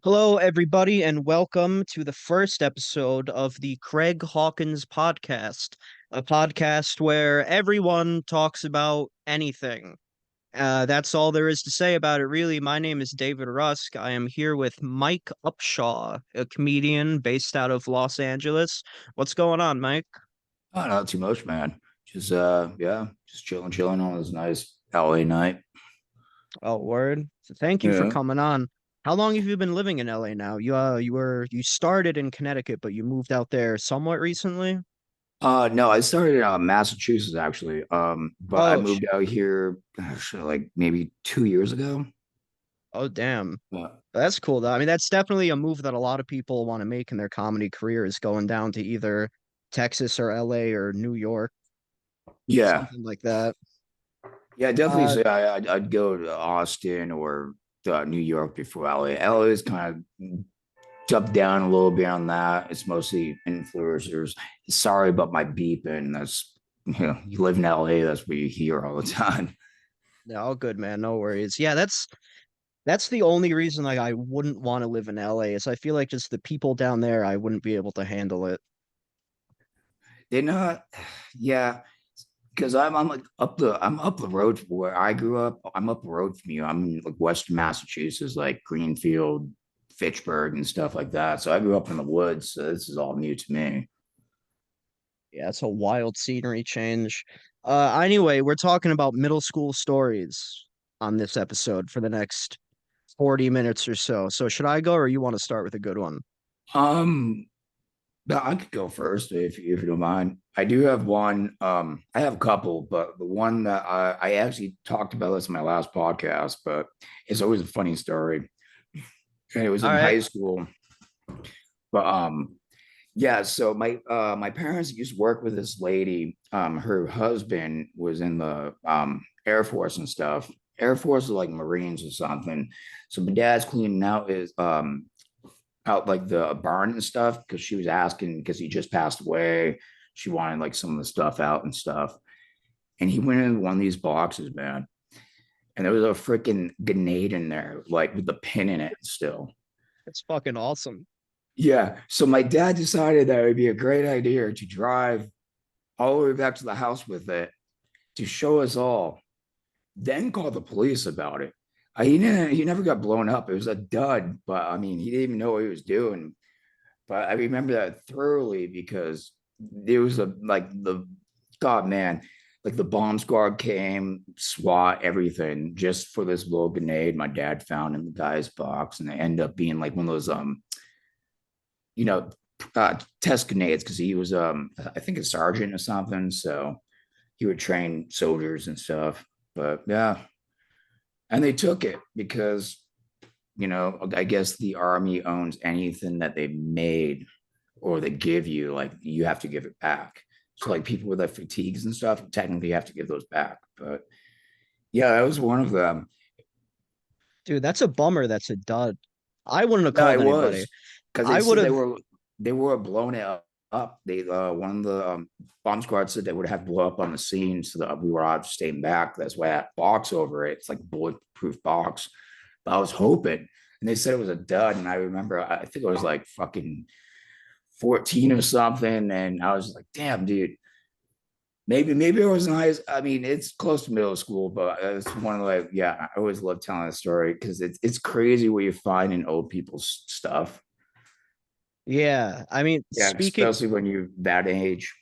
Hello, everybody, and welcome to the first episode of the Craig Hawkins Podcast, a podcast where everyone talks about anything. That's all there is to say about it, really. My name is David Rusk. I am here with Myke Upshaw, a comedian based out of Los Angeles. What's going on, Mike? Oh, not too much, man. Just chilling on this nice LA night. Oh, word. So thank you for Yeah. coming on. How long have you been living in LA now? You started in Connecticut, but you moved out there somewhat recently? No, I started in Massachusetts actually. But I Oh, moved out here like maybe 2 years ago. oh, damn. Uh, That's cool though. I mean, that's definitely a move that a lot of people want to make in their comedy career is going down to either Texas or LA or New York, yeah, something like that. yeah, definitely Uh, say I'd go to Austin or New York before LA. LA is kind of jumped down a little bit on that. It's mostly influencers. Sorry about my beeping. You live in LA, that's what you hear all the time. yeah, all good, man. No worries. Yeah, that's the only reason like I wouldn't want to live in LA is I feel like just the people down there, I wouldn't be able to handle it. They're not, yeah, because I'm up the road from where I grew up. I'm up the road from you. I'm in like Western Massachusetts, like Greenfield, Fitchburg, and stuff like that. So I grew up in the woods. So this is all new to me. Yeah, it's a wild scenery change. Anyway, we're talking about middle school stories on this episode for the next 40 minutes or so. So should I go or you want to start with a good one? Um, but I could go first if you don't mind. I do have one. I have a couple, but the one that I actually talked about this in my last podcast, but it's always a funny story. And it was All in right. high school, but yeah, so my parents used to work with this lady. Her husband was in the Air Force and stuff. Air Force is like Marines or something. So my dad's cleaning out like the barn and stuff because she was asking because he just passed away. She wanted like some of the stuff out and stuff. And he went in one of these boxes, man, and there was a freaking grenade in there, like with the pin in it still. It's fucking awesome. Yeah. So my dad decided that it would be a great idea to drive all the way back to the house with it to show us all, then call the police about it. He never got blown up. It was a dud, but I mean, he didn't even know what he was doing. But I remember that thoroughly because there was a like the God man, like the bomb squad came, SWAT, everything, just for this little grenade my dad found in the guy's box, and it ended up being like one of those you know, test grenades because he was I think a sergeant or something. So he would train soldiers and stuff. But yeah, and they took it because I guess the army owns anything that they made or they give you, like you have to give it back. So like people with like fatigues and stuff, technically have to give those back. But yeah, that was one of them. Dude, that's a bummer. That's a dud. I wouldn't have No, called it anybody. was because they I would said have, they were blown it up. They one of the bomb squad said they would have blow up on the scene, so that we were all staying back. That's why that box over it. It's like a bulletproof box. But I was hoping, and they said it was a dud. And I remember, I think it was like fucking 14 or something, and I was like, damn, dude. Maybe it wasn't high. I mean, it's close to middle school, but it's one of like, yeah, I always love telling the story because it's crazy what you find in old people's stuff. yeah. I mean, Yeah, especially when you're that age.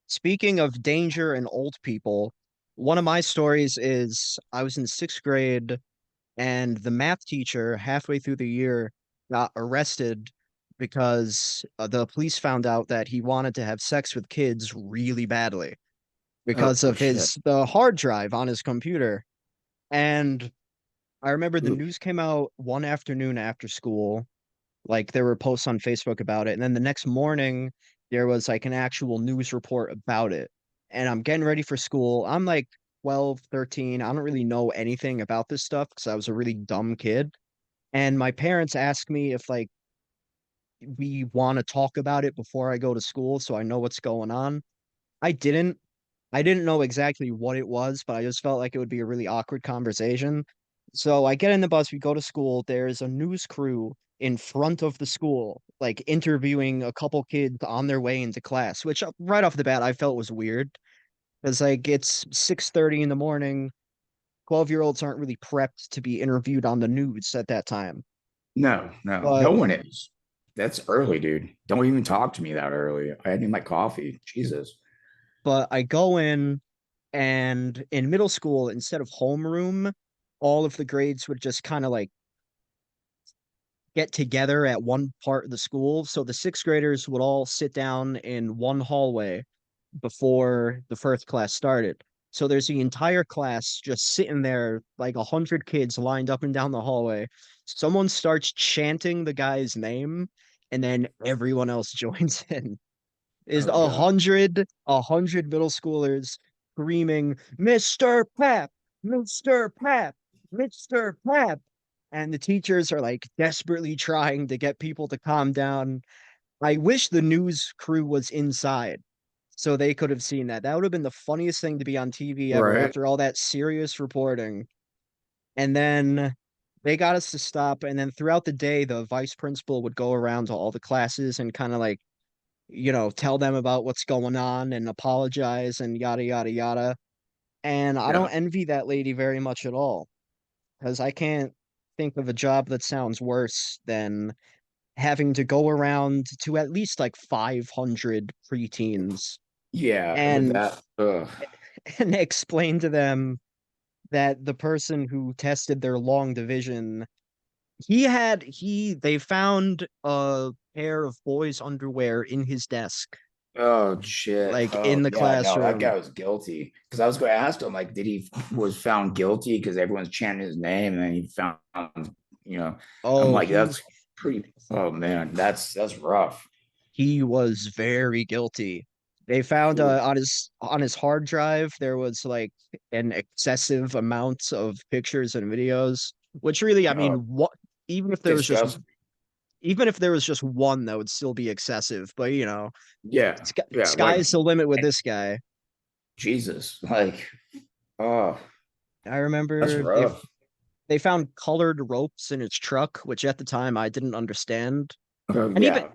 speaking of danger and old people, one of my stories is I was in sixth grade and the math teacher halfway through the year got arrested because the police found out that he wanted to have sex with kids really badly because Oh of shit. his the hard drive on his computer. And I remember the Ooh. news came out one afternoon after school. Like there were posts on Facebook about it. And then the next morning, there was like an actual news report about it. And I'm getting ready for school. I'm like 12, 13. I don't really know anything about this stuff because I was a really dumb kid. And my parents asked me if like we want to talk about it before I go to school so I know what's going on. I didn't. I didn't know exactly what it was, but I just felt like it would be a really awkward conversation. So I get in the bus, we go to school. There's a news crew in front of the school, like interviewing a couple kids on their way into class, which right off the bat I felt was weird. Because like it's 6:30 in the morning. 12-year-olds aren't really prepped to be interviewed on the news at that time. No, no, no But one is. That's early, dude. Don't even talk to me that early. I need my coffee. Jesus. I go in, and in middle school, instead of homeroom, all of the grades would just kind of like get together at one part of the school. So the sixth graders would all sit down in one hallway before the first class started. So there's the entire class just sitting there, like 100 kids lined up and down the hallway. Someone starts chanting the guy's name, and then everyone else joins in. Is Oh God. a hundred middle schoolers screaming, Mr. Pep, Mr. Pep, Mr. Pep. And the teachers are like desperately trying to get people to calm down. I wish the news crew was inside so they could have seen that. That would have been the funniest thing to be on TV ever Right. after all that serious reporting. And then they got us to stop. And then throughout the day, the vice principal would go around to all the classes and kind of like, tell them about what's going on and apologize and yada, yada, yada. And I Yeah. don't envy that lady very much at all because I can't think of a job that sounds worse than having to go around to at least like 500 preteens Yeah. With and that. Ugh. and explain to them that the person who tested their long division, they found a pair of boys' underwear in his desk, Oh shit. like Oh in the yeah. No, that guy classroom. was guilty. Because I was going to ask him, like, did he was found guilty because everyone's chanting his name, and then he found, you know, I'm Oh, like, that's pretty. Oh man, that's rough. he was very guilty. They found Ooh, on his hard drive there was like an excessive amount of pictures and videos, which really, I mean, oh, what even if there was just disgusting. even if there was just one, that would still be excessive. But Yeah. Yeah. Like sky's the limit with this guy. Jesus. Like, oh, I that's remember rough. they found colored ropes in his truck, which at the time I didn't understand. Oh And yeah.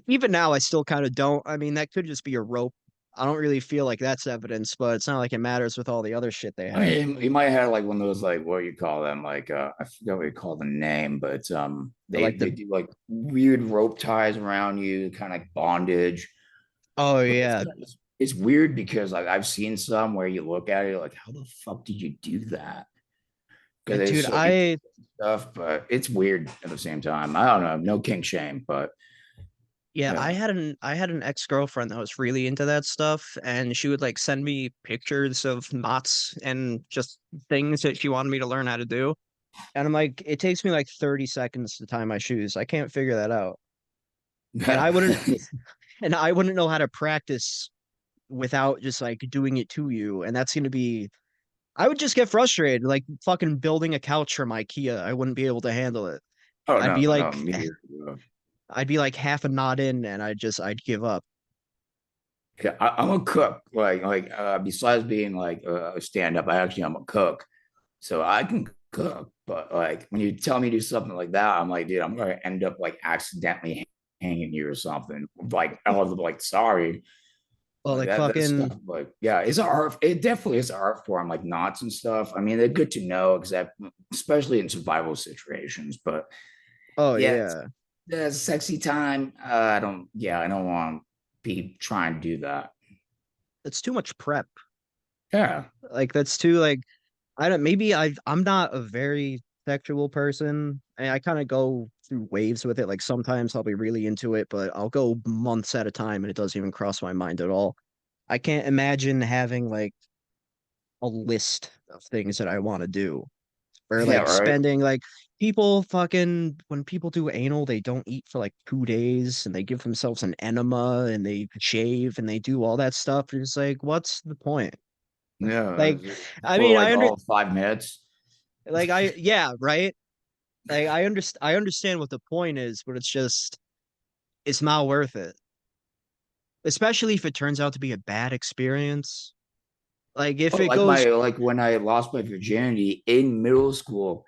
even now I still kind of don't. I mean, that could just be a rope. I don't really feel like that's evidence, but it's not like it matters with all the other shit they I had. mean, he might have like one of those, like, what do you call them? Like, I forget what you call the name, but they Like they the do like weird rope ties around you, kind of like bondage. Oh But yeah. it's weird because like I've seen some where you look at it like, how the fuck did you do that? Because it's Dude, so interesting stuff, but it's weird at the same time. I don't know, no kink shame, but I yeah, had an ex-girlfriend that was really into that stuff, and she would like send me pictures of knots and just things that she wanted me to learn how to do. And I'm like, it takes me like 30 seconds to tie my shoes. I can't figure that out. And I wouldn't and I wouldn't know how to practice without just like doing it to you. And that's gonna be I would just get frustrated, like fucking building a couch from IKEA. I wouldn't be able to handle it. oh I'd no, be no, like me either. I'd be like half a knot in and I'd give up. Yeah, I'm a cook. Besides being like a stand up, I'm a cook, so I can cook. But like when you tell me to do something like that, I'm like, dude, I'm gonna end up like accidentally hanging you or something. Like I was like, sorry, Well, like like that fucking stuff. Like yeah, it's an art. It definitely is an art form, like knots and stuff. I mean, they're good to know, except especially in survival situations. But oh yeah, yeah. that's a sexy time. I don't. Yeah, I don't want to be trying to do that. It's too much prep. Yeah. Like that's too like I don't maybe I'm not a very sexual person. And I kind of go through waves with it. Like sometimes I'll be really into it, but I'll go months at a time and it doesn't even cross my mind at all. I can't imagine having like a list of things that I want to do. Or Yeah, like right. spending like people fucking when people do anal, they don't eat for like 2 days and they give themselves an enema and they shave and they do all that stuff. It's like, what's the point? Yeah, Like, I for mean, like all 5 minutes. yeah, right. Like I understand what the point is, but it's not worth it. Especially if it turns out to be a bad experience. Like if Oh, it goes like when I lost my virginity in middle school,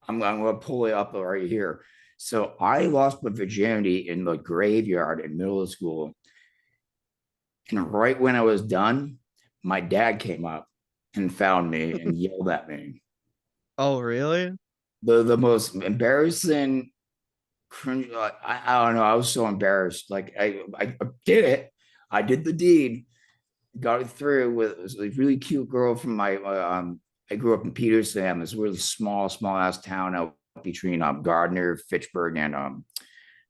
I'm gonna pull it up right here. So I lost my virginity in the graveyard in middle school, and right when I was done, my dad came up and found me and yelled at me. Oh, really? The most embarrassing cringe. I don't know. I was so embarrassed. Like I did it. I did the deed. Got it through with a really cute girl from my. I grew up in Peterson, this really small ass town out between Gardner, Fitchburg, and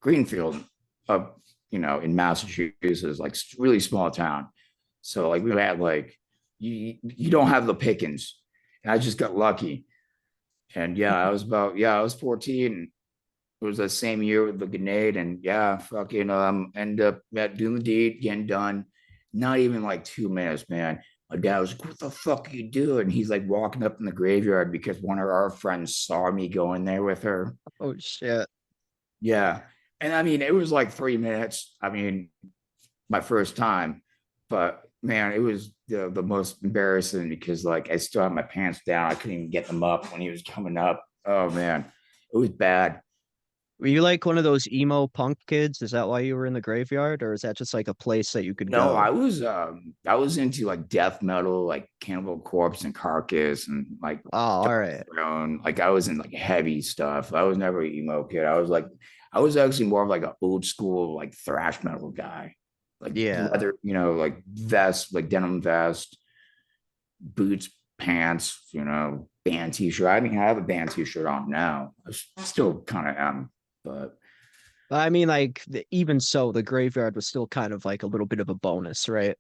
Greenfield, up in Massachusetts, like really small town. So like we had like you don't have the pickings, and I just got lucky. And yeah, I was 14. It was the same year with the grenade, and yeah, fucking end up doing the deed, getting done. Not even like 2 minutes, man. My dad was like, "What the fuck are you doing?" He's like walking up in the graveyard because one of our friends saw me going there with her. Oh shit. Yeah, and I mean, it was like 3 minutes. I mean, my first time, but man, it was the most embarrassing because like I still had my pants down. I couldn't even get them up when he was coming up. Oh man, it was bad. Were you like one of those emo punk kids? Is that why you were in the graveyard, or is that just like a place that you could No, go? I was into like death metal, like Cannibal Corpse and Carcass and like Oh, all right. Throne. Like I was in like heavy stuff. I was never an emo kid. I was actually more of like an old school like thrash metal guy. Like Yeah. leather, like vest, like denim vest, boots, pants, band t-shirt. I mean, I have a band t-shirt on now. I still kind of am, but I mean, like even so, the graveyard was still kind of like a little bit of a bonus, right?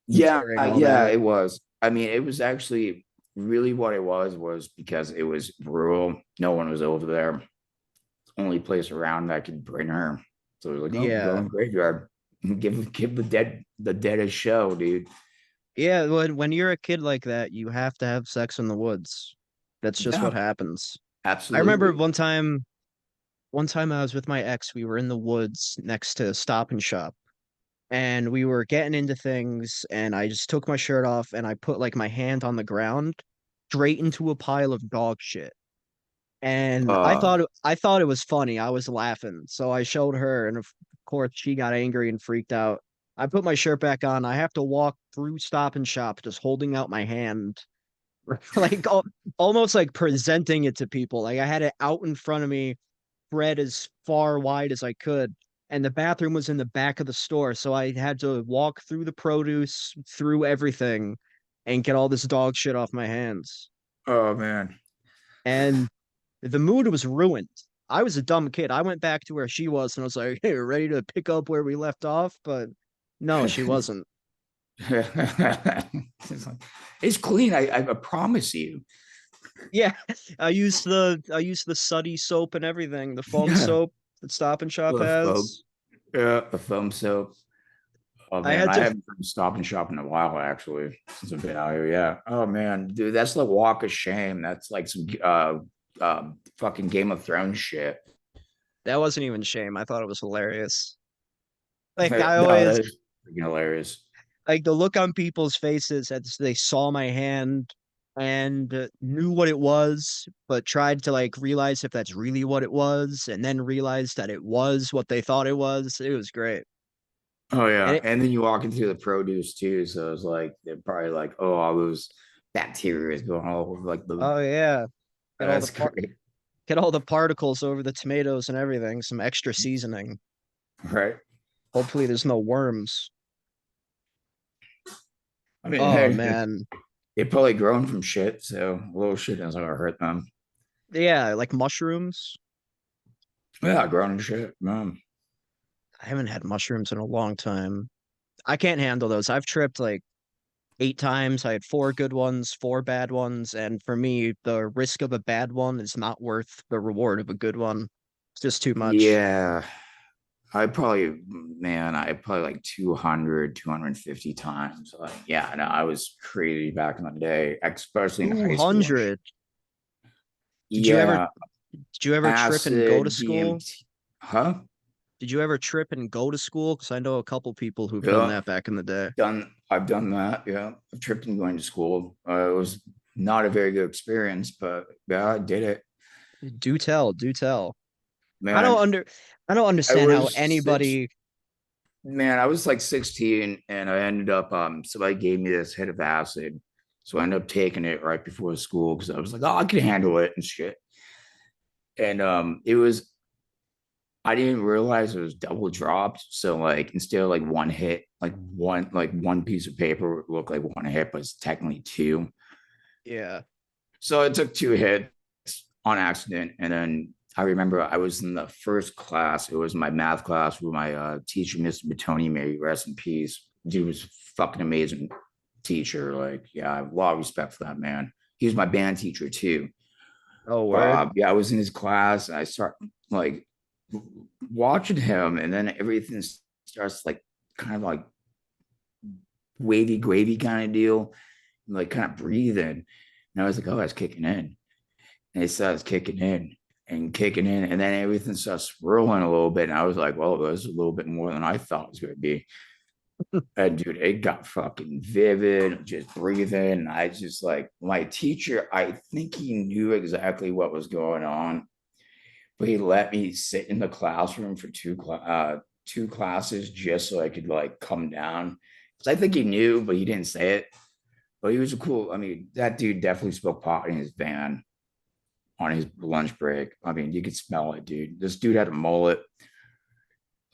yeah, Carrying all yeah, that. it was. I mean, it was actually really what it was because it was rural. No one was over there. Only place around that could bring her. So it was like, oh, go Yeah. in the graveyard. Give the dead a show, dude. Yeah, when you're a kid like that, you have to have sex in the woods. That's just what Yeah, happens. I remember absolutely. one time I was with my ex, we were in the woods next to Stop and Shop, and we were getting into things, and I just took my shirt off and I put like my hand on the ground straight into a pile of dog shit. And Uh, I thought it was funny. I was laughing. So I showed her, and of course she got angry and freaked out. I put my shirt back on. I have to walk through Stop and Shop just holding out my hand, like almost like presenting it to people. Like I had it out in front of me, spread as far wide as I could. And the bathroom was in the back of the store, so I had to walk through the produce, through everything, and get all this dog shit off my hands. oh man. And the mood was ruined. I was a dumb kid. I went back to where she was and I was like, hey, we're ready to pick up where we left off. But no, she wasn't. It's clean. I promise you. Yeah. I used the Suddy soap and everything, the foam Yeah. soap that Stop and Shop The foam. has. Yeah, the foam soap. Oh I man, had I to haven't been Stop and Shop in a while actually since I've been out here. Yeah. Oh man, dude, that's the walk of shame. That's like some fucking Game of Thrones shit. that wasn't even shame. I thought it was hilarious. Like I No, always that is freaking hilarious. like the look on people's faces as they saw my hand and knew what it was, but tried to like realize if that's really what it was, and then realized that it was what they thought it was. It was great. Oh And yeah, it, and then you walk into the produce too, so it's like they're probably like, oh, all those bacteria is going all over like the. oh yeah, get all the That's great, get all the particles over the tomatoes and everything. Some extra seasoning. right? Hopefully, there's no worms. I mean, Oh hey, man, they probably grown from shit, so a little shit doesn't gonna hurt them. yeah, like mushrooms. Yeah, grown shit. I haven't had mushrooms in a long time. I can't handle those. I've tripped like 8 times. I had four good ones, four bad ones, and for me, the risk of a bad one is not worth the reward of a good one. It's just too much. Yeah, I probably like 200, 250 times. Like, yeah, no, I was crazy back in the day, especially in high school and shit. 200. Did you ever Yeah, did you ever trip and go to acid, school? DMT, huh? Did you ever trip and go to school? Because I know a couple people who've done Yeah, that back in the day. I've done that. Yeah, I've tripped and going to school. It was not a very good experience, but yeah, I did it. Do tell, do tell. I don't Man, under I don't I understand how was six. anybody. Man, I was like 16 and I ended up somebody gave me this hit of acid. So I ended up taking it right before school because I was like, oh, I can handle it and shit. And it was I didn't realize it was double dropped. So like instead of like one hit, like one piece of paper looked like one hit, but it's technically two. Yeah. So I took two hits on accident. And then I remember I was in the first class. It was my math class with my teacher, Mr. Batoni, may rest in peace. Dude was fucking amazing teacher. Like, yeah, I have a lot of respect for that man. He was my band teacher too. Oh, word. Yeah, I was in his class and I start like watching him, and then everything starts like kind of like wavy gravy kind of deal, like kind of breathing. And I was like, oh, it's kicking in. And it starts kicking in and kicking in. And then everything starts swirling a little bit. And I was like, well, this is a little bit more than I thought it was going to be. And dude, it got fucking vivid, just breathing. And I just like my teacher, I think he knew exactly what was going on, but he let me sit in the classroom for two classes just so I could like come down. Because I think he knew, but he didn't say it. But he was a cool. I mean, that dude definitely smoked pot in his van on his lunch break. I mean, you could smell it, dude. This dude had a mullet,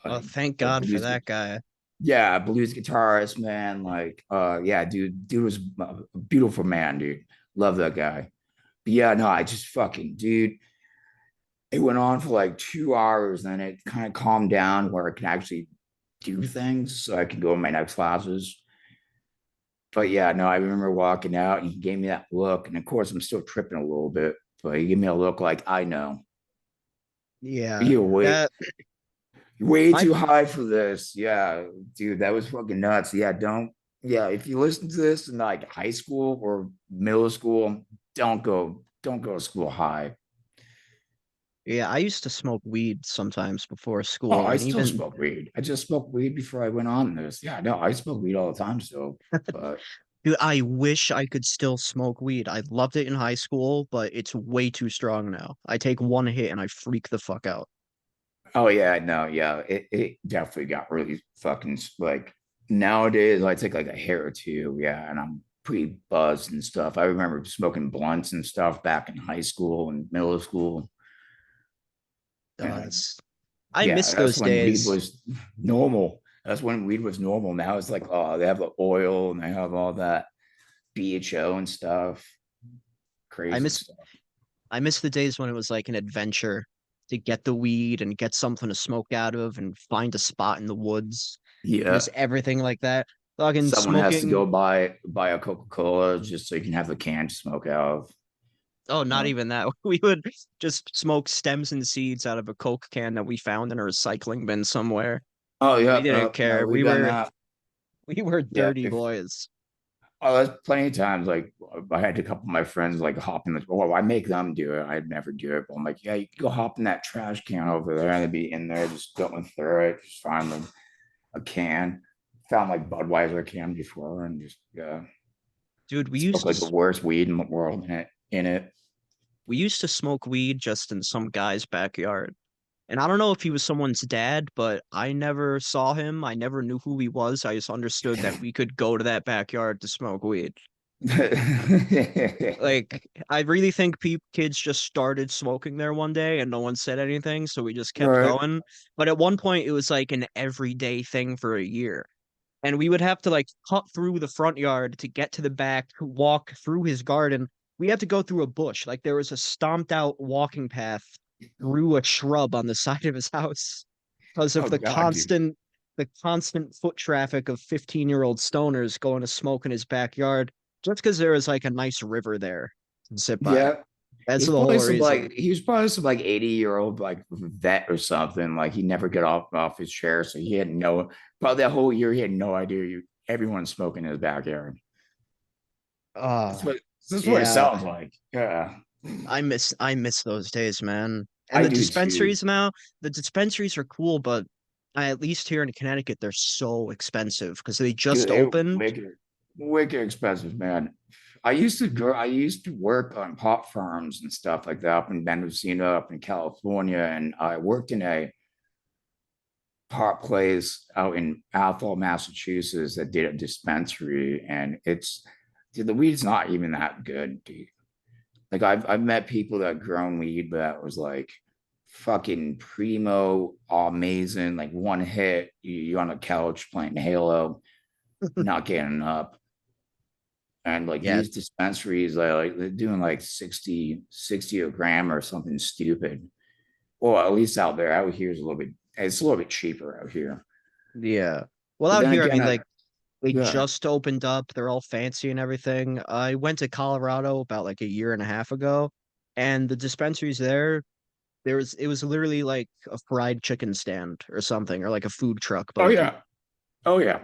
Oh, like thank a God for blues, that guy. yeah, blues guitarist, man. Like, yeah, dude was a beautiful man, dude. Love that guy. But yeah, no, I just fucking, dude. It went on for like 2 hours, then it kind of calmed down where I can actually do things so I can go in my next classes. But yeah, no, I remember walking out and he gave me that look. And of course, I'm still tripping a little bit, but he gave me a look like, I know. Yeah. You're way, That way my too high for this. Yeah, dude, that was fucking nuts. Yeah, don't, yeah, if you listen to this in like high school or middle school, don't go to school high. yeah, I used to smoke weed sometimes before Oh, school I and still even smoke weed. I just smoked weed before I went on this. Yeah, no, I smoke weed all the time still. But dude, I wish I could still smoke weed. I loved it in high school, but it's way too strong now. I take one hit and I freak the fuck out. oh yeah, no, yeah, it definitely got really fucking like nowadays I take like a hair or two, yeah, and I'm pretty buzzed and stuff. I remember smoking blunts and stuff back in high school and middle school. And That's I yeah, miss that's those when weed days. was normal. That's when weed was normal. Now it's like, oh, they have the oil and they have all that BHO and stuff. I Crazy miss stuff. I miss the days when it was like an adventure to get the weed and get something to smoke out of and find a spot in the woods. Miss Yeah. everything like that. Fucking Someone has to smoking. go buy a Coca-Cola just so you can have the can to smoke out of. Oh, You not know? even that. We would just smoke stems and seeds out of a Coke can that we found in a recycling bin somewhere. Oh We yeah, didn't no, care. we We done were that. we were Yeah, dirty if boys. oh, there's plenty of times like I had a couple of my friends like hop in the. Oh, I make them do it. I'd never do it, but I'm like, yeah, you can go hop in that trash can over there, and they'd be in there just going through it, just find them a can. Found like Budweiser can before, and just yeah, Dude, smoked like the worst weed in the world in it. In it. we used to smoke weed just in some guy's backyard. And I don't know if he was someone's dad, but I never saw him. I never knew who he was. I just understood that we could go to that backyard to smoke weed. Like, I really think kids just started smoking there one day and no one said anything, so we just kept Right. going. But at one point, it was like an everyday thing for a year. And we would have to like cut through the front yard to get to the back, walk through his garden. We had to go through a bush. Like, there was a stomped out walking path through a shrub on the side of his house because of Oh God, dude. the constant foot traffic of 15-year-old stoners going to smoke in his backyard just because there was like a nice river there to sit by. Yeah. That's the whole reason. He was probably some like 80-year-old like vet or something. Like he never got off his chair. So he had no probably that whole year he had no idea everyone's smoking in his backyard. That's Uh what that's what it yeah, sounds like. Yeah. I miss those days, man. And I do too. the dispensaries are cool, but at least here in Connecticut, they're so expensive because they Dude, just they opened. wicked expensive, man. I used to work on pot farms and stuff like that up in Mendocino, up in California, and I worked in a pot place out in Athol, Massachusetts that did a dispensary, and dude, the weed's not even that good, dude. Like I've met people that grown weed that was like fucking primo amazing, like one hit, you're on the couch playing Halo, not getting up. And like Yeah, these dispensaries, they're doing like 60 a gram or something stupid. Well, at least out here is it's a little bit cheaper out here. yeah. Well, But out then here, I again, mean, like they yeah. just opened up. They're all fancy and everything. I went to Colorado about like a year and a half ago, and the dispensaries there, it was literally like a fried chicken stand or something, or like a food truck, but Oh like yeah. Oh yeah.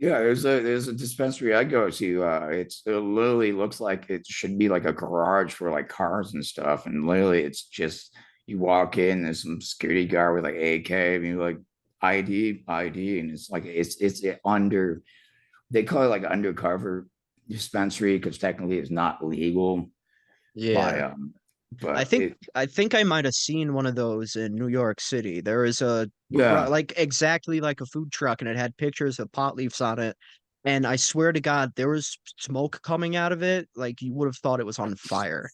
Yeah, there's a dispensary I go to. It literally looks like it should be like a garage for like cars and stuff. And literally, it's just you walk in, there's some security guard with like AK, and you're like ID, and it's like it's under. They call it like undercover dispensary because technically it's not legal by yeah. I but think it I think I might have seen one of those in New York City. There is yeah. like exactly like a food truck, and it had pictures of pot leaves on it. And I swear to God, there was smoke coming out of it, like you would have thought it was on fire.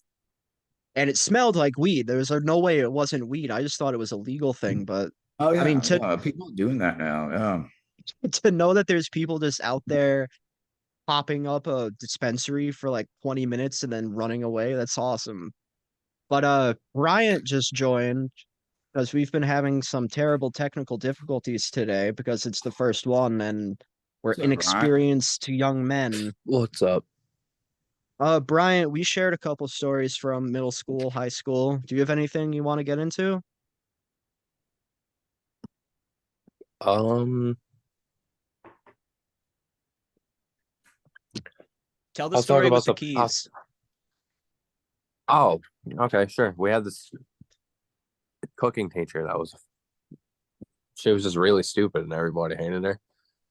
And it smelled like weed. There was no way it wasn't weed. I just thought it was a legal thing, but Oh I mean yeah, yeah. People are doing that now. Yeah. to know that there's people just out there popping up a dispensary for like 20 minutes and then running away, that's awesome. But Bryant just joined because we've been having some terrible technical difficulties today because it's the first one and we're What's up, Bryant? inexperienced young men. What's up? Bryant, we shared a couple stories from middle school, high school. Do you have anything you want to get into? Um, Tell the I'll talk story with about the the. keys. Oh, okay, sure. We had this cooking teacher she was just really stupid and everybody hated her.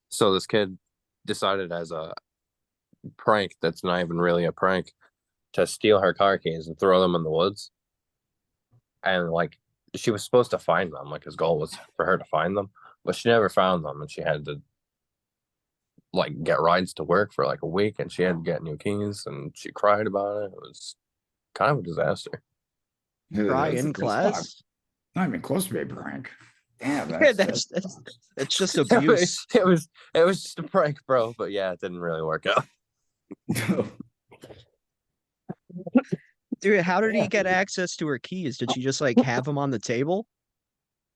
So this kid decided as a prank that's not even really a prank to steal her car keys and throw them in the woods. And like she was supposed to find them, like his goal was for her to find them, but she never found them and she had to like get rides to work for like a week and she had to get new keys and she cried about it. It was kind of a disaster. Cry That's in that's class. not even close to be a prank. Damn, Yeah, that's that's just it abuse. was just a prank, bro. But yeah, it didn't really work out. Dude, how did he yeah. get access to her keys? Did she just like have them on the table?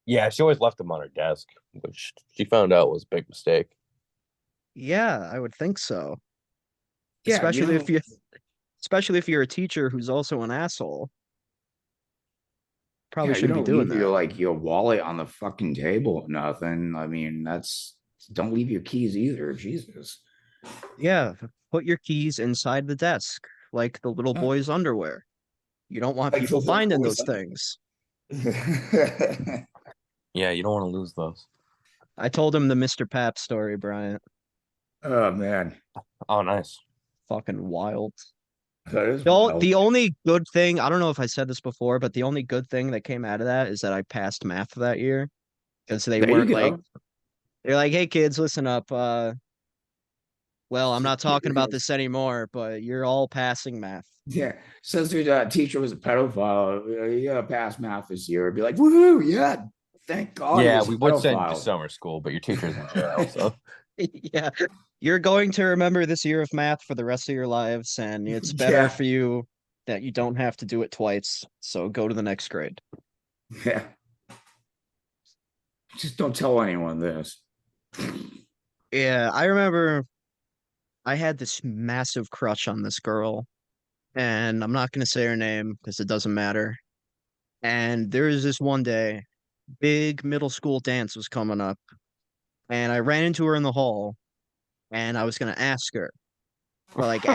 Yeah, she always left them on her desk, which she found out was a big mistake. Yeah, I would think so. Yeah, Especially if you especially if you're a teacher who's also an asshole. Probably you shouldn't be don't doing leave that. your wallet on the fucking table or nothing. I mean, that's don't leave your keys either. Jesus. Yeah, put your keys inside the desk, like the little Uh, boy's underwear. You don't want like the people little finding boys those things. Yeah, you don't want to lose those. I told him the Mr. Pap story, Bryant. Oh man, Oh, nice. Fucking wild. that is wild. The only good thing, I don't know if I said this before, but the only good thing that came out of that is that I passed math that year. Because they There you weren't like, go. they're like, hey kids, listen up. Well, I'm not talking about this anymore, but you're all passing math. Yeah, says your teacher was a pedophile. You got to pass math this year. Be like, woohoo! Yeah, thank God he Yeah, was a we would send you to pedophile. summer school, but your teacher's in jail, so Yeah. You're going to remember this year of math for the rest of your lives, and it's better Yeah, for you that you don't have to do it twice. So go to the next grade. yeah. Just don't tell anyone this. Yeah, I remember I had this massive crush on this girl, and I'm not going to say her name because it doesn't matter. And there was this one day, big middle school dance was coming up, and I ran into her in the hall, and I was going to ask her. But like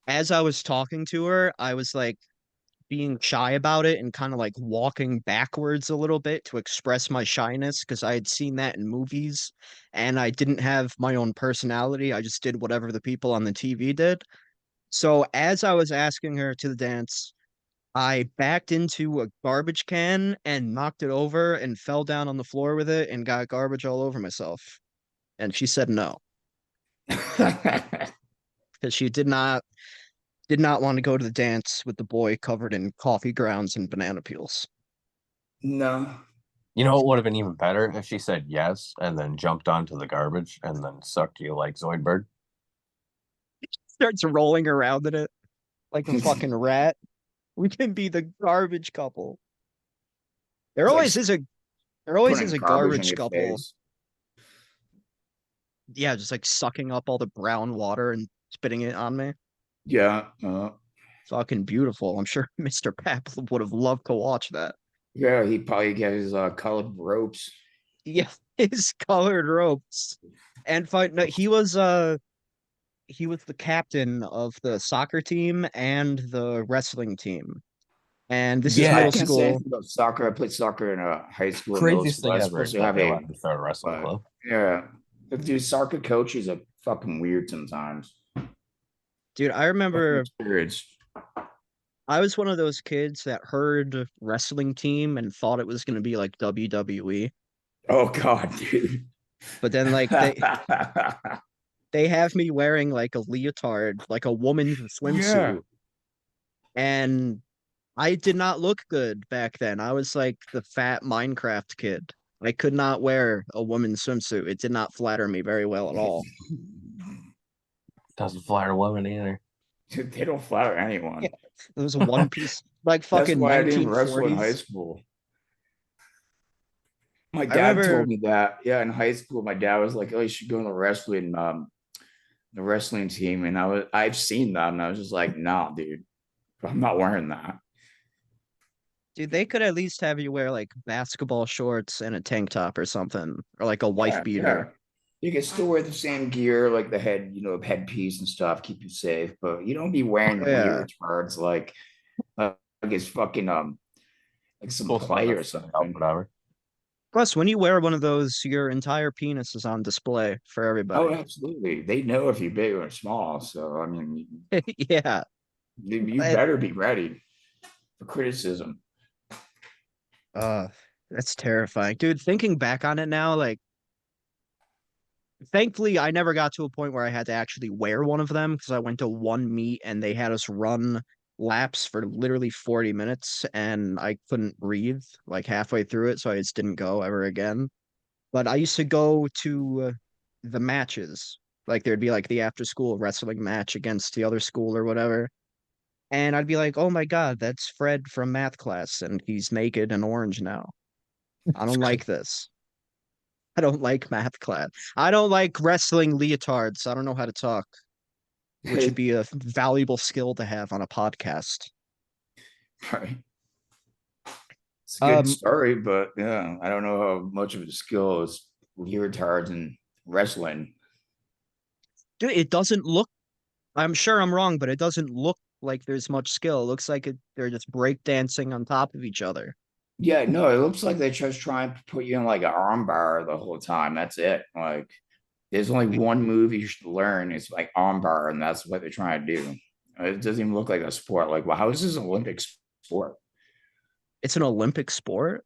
as I was talking to her, I was like being shy about it and kind of like walking backwards a little bit to express my shyness because I had seen that in movies and I didn't have my own personality. I just did whatever the people on the TV did. So as I was asking her to the dance, I backed into a garbage can and knocked it over and fell down on the floor with it and got garbage all over myself. And she said no, because she did not want to go to the dance with the boy covered in coffee grounds and banana peels. No. You know what would have been even better if she said yes and then jumped onto the garbage and then sucked you like Zoidberg. Starts rolling around in it like a fucking rat. We can be the garbage couple. There It's like always is a there always is putting a garbage in garbage your couple. face. Yeah, just like sucking up all the brown water and spitting it on me. Yeah. Fucking beautiful. I'm sure Mr. Pap would have loved to watch that. Yeah, he probably got his colored ropes. Yeah, his colored ropes. And no, he was the captain of the soccer team and the wrestling team. And this is I Yeah, middle can't say school. anything about soccer. I played soccer in high school and middle craziest school. thing I was ever supposed to that have they a, let me start a wrestling but club. yeah, the dude, soccer coach is a fucking weird sometimes. Dude, I remember Experience. I was one of those kids that heard wrestling team and thought it was going to be like WWE. Oh God, dude. But then like they have me wearing like a leotard, like a woman's Yeah. swimsuit. And I did not look good back then. I was like the fat Minecraft kid. I could not wear a woman's swimsuit. It did not flatter me very well at all. Doesn't flatter women either. Dude, they don't flatter Yeah. anyone. It was a one piece, like That's fucking why I didn't wrestle in high 1940s. school. My I dad remember, told me that. Yeah, in high school, my dad was like, "Oh, you should go in the wrestling team." And I've seen that, and I was just like, "Nah, dude, I'm not wearing that." dude, they could at least have you wear like basketball shorts and a tank top or something, or like a wife Yeah, beater. yeah. You can still wear the same gear, like the headpiece and stuff, keep you safe, but you don't be wearing Yeah. leotards like it's fucking like some Supposed to play or stand out, something. whatever. Plus, when you wear one of those, your entire penis is on display for Oh, everybody. absolutely. They know if you're big or small. So I mean, Yeah. you And, better be ready for criticism. uh, that's terrifying. Dude, thinking back on it now, like, thankfully, I never got to a point where I had to actually wear one of them because I went to one meet and they had us run laps for literally 40 minutes and I couldn't breathe like halfway through it, so I just didn't go ever again. But I used to go to the matches. Like there'd be like the after school wrestling match against the other school or whatever. And I'd be like, "Oh my God, that's Fred from math class and he's naked and orange now. I don't like this. I don't like math class. I don't like wrestling leotards. I don't know how to talk, which would be a valuable skill to have on a podcast." Right. It's a good Um, story, but yeah, I don't know how much of a skill is leotards and wrestling. dude, it doesn't look, I'm sure I'm wrong, but it doesn't look like there's much skill. It looks like they're just breakdancing on top of each other. Yeah, no, it looks like they just trying to put you in like an arm bar the whole time. That's it. Like, there's only one move you should learn. It's like arm bar, and that's what they're trying to do. It doesn't even look like a sport. Like, well, how is this an Olympic sport? It's an Olympic sport?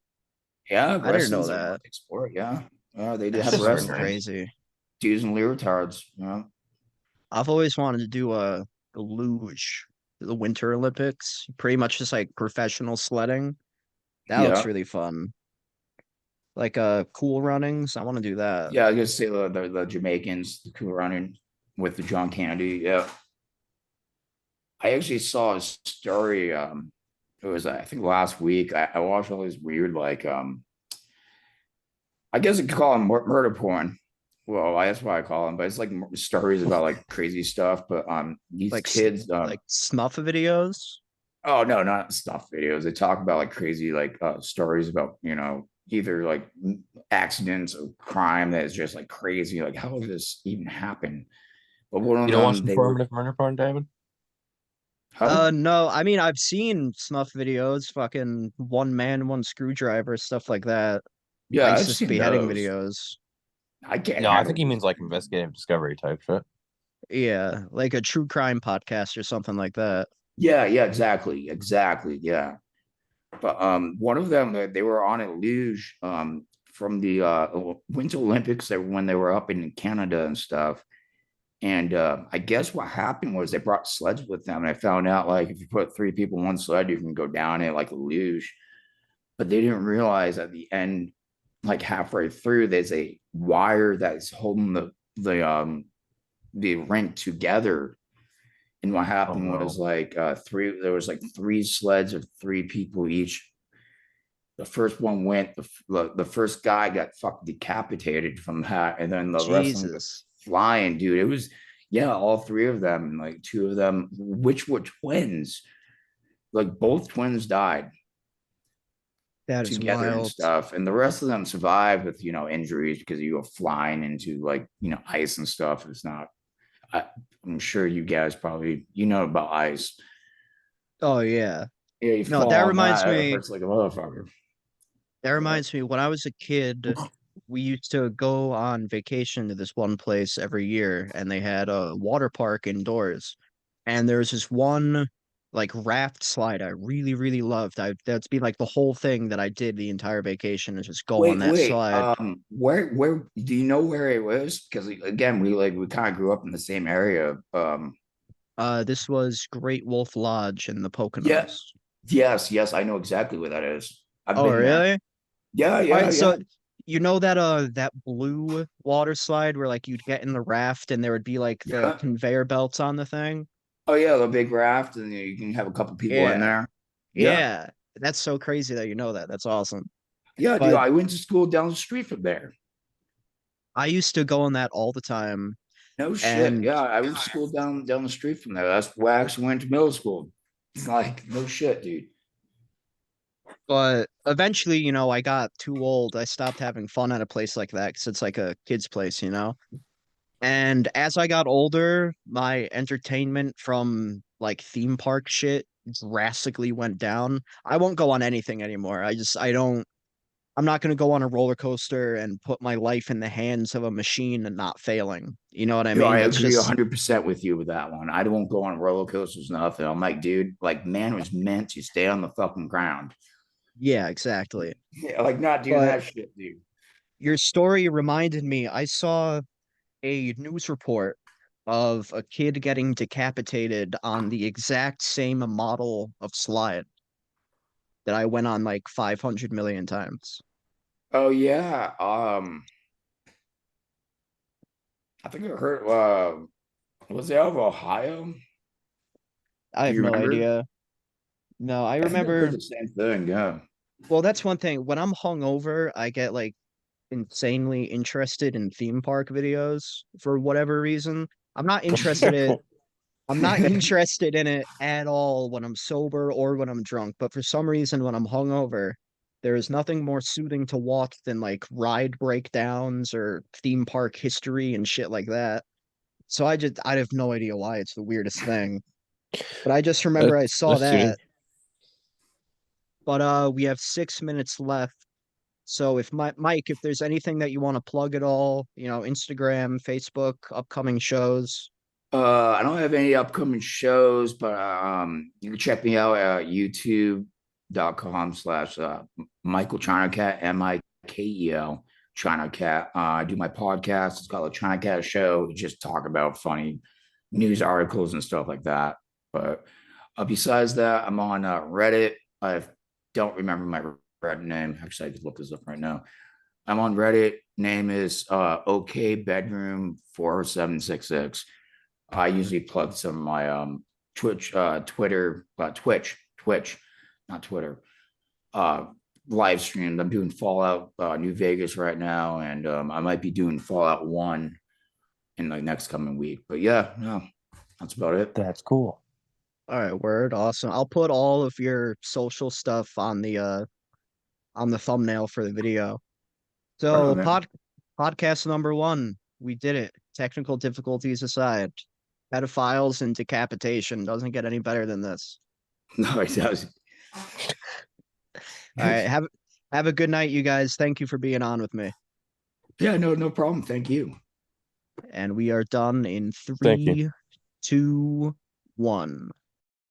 Yeah, I didn't know wrestling's an that. Olympic sport. Yeah, they do That's have Just for fucking wrestling. nerds. crazy. Dudes and leotards. Yeah, I've always wanted to do a luge, the Winter Olympics, pretty much just like professional sledding. That looks yeah, really fun. Like cool runnings. I want to do that. yeah. I guess say the Jamaicans, the cool running with the John Candy. Yeah, I actually saw a story. It was I think last week. I watched all these weird I guess you could call them murder porn. Well, that's what I call them, but it's like stories about like crazy stuff. But these Like kids, like snuff videos. oh no, not stuff videos. They talk about like crazy like stories about either like accidents or crime that is just like crazy. Like how did this even happen? But one of You don't watch them, they were informative murder porn, David? Huh? No, I mean I've seen snuff videos, fucking one man, one screwdriver, stuff like that. Yeah, I've ISIS seen beheading those. videos. I can't No, I handle think he this. means like investigative discovery type shit. Yeah, like a true crime podcast or something like that. Yeah, yeah, exactly, exactly. Yeah. But one of them they were on a luge from the Winter Olympics when they were up in Canada and stuff. And I guess what happened was they brought sleds with them. And I found out like if you put three people on one sled, you can go down it like a luge. But they didn't realize at the end, like halfway through, there's a wire that's holding the rink together. And what Oh happened was no. like there was like three sleds of three people each. The first one went, the first guy got fucking decapitated from that, and then the rest of them got Jesus, flying, dude. It was, yeah, all three of them, and like two of them, which were twins, like both twins died that is together and wild. stuff, and the rest of them survived with injuries because you were flying into like ice and stuff. It's not. I, I'm sure you guys probably about ice. Oh yeah. Yeah, you No, fall on that, it hurts like a motherfucker. that But reminds me when I was a kid, we used to go on vacation to this one place every year and they had a water park indoors. And there's this one like raft slide I really, really loved. That's be like the whole thing that I did the entire vacation is just go on wait, that wait. slide. Where do you know where it was? Because again, we kind of grew up in the same area. This was Great Wolf Lodge in the Yeah, Poconos. yes, yes, I know exactly where that is. I've Oh, been there. really? Yeah, All yeah, right, yeah. so you know that blue water slide where like you'd get in the raft and there would be like the Yeah. conveyor belts on the thing? Oh yeah, the big raft, and you can have a couple people in Yeah. there. Yeah, Yeah. That's so crazy that you know that. That's awesome. yeah, dude. But I went to school down the street from there. I used to go on that all the time. No shit. And Yeah, I went to school down the street from there. That's where I actually went to middle school. It's like no shit, dude. but eventually, I got too old. I stopped having fun at a place like that because it's like a kid's place. And as I got older, my entertainment from like theme park shit drastically went down. I won't go on anything anymore. I don't, I'm not going to go on a roller coaster and put my life in the hands of a machine and not failing. You know what I Yo, mean? I That's agree just, 100% with you with that one. I don't go on roller coasters, nothing. I'm like, dude, like man was meant to stay on the fucking ground. yeah, exactly. Yeah, like not doing But that shit, dude. your story reminded me, I saw a news report of a kid getting decapitated on the exact same model of slide that I went on like 500 million times. Oh yeah. I think I heard was it out of Ohio? I Do have you no remember? idea. No, I I think I heard remember. the same thing. Yeah. Well, that's one thing. When I'm hungover, I get like insanely interested in theme park videos for whatever reason. I'm not interested in I'm not interested in it at all when I'm sober or when I'm drunk, but for some reason when I'm hungover, there is nothing more soothing to watch than like ride breakdowns or theme park history and shit like that. So I have no idea why it's the weirdest thing. But I just remember I saw That's that. strange. But we have 6 minutes left. So if Mike, if there's anything that you want to plug at all, Instagram, Facebook, upcoming shows. I don't have any upcoming shows, but you can check me out at youtube.com/, mikelchinacat, Mikel China Cat. I do my podcast. It's called the China Cat Show. We just talk about funny news articles and stuff like that. But besides that, I'm on Reddit. I don't remember my Reddit name. Actually, I could look this up right now. I'm on Reddit. Name is OK Bedroom 4766. I usually plug some of my Twitch, not Twitter, uh, live streams. I'm doing Fallout New Vegas right now, and I might be doing Fallout 1 in the next coming week. But yeah, no, that's about it. That's cool. All right, word, awesome. I'll put all of your social stuff on the thumbnail for the video. Right So on, man. podcast number one, we did it. Technical difficulties aside. pedophiles and decapitation. Doesn't get any better than this. No, it doesn't. All right, have a good night, you guys. Thank you for being on with me. Yeah, no problem. Thank you. And we are done in Thank you. 3, 2, 1.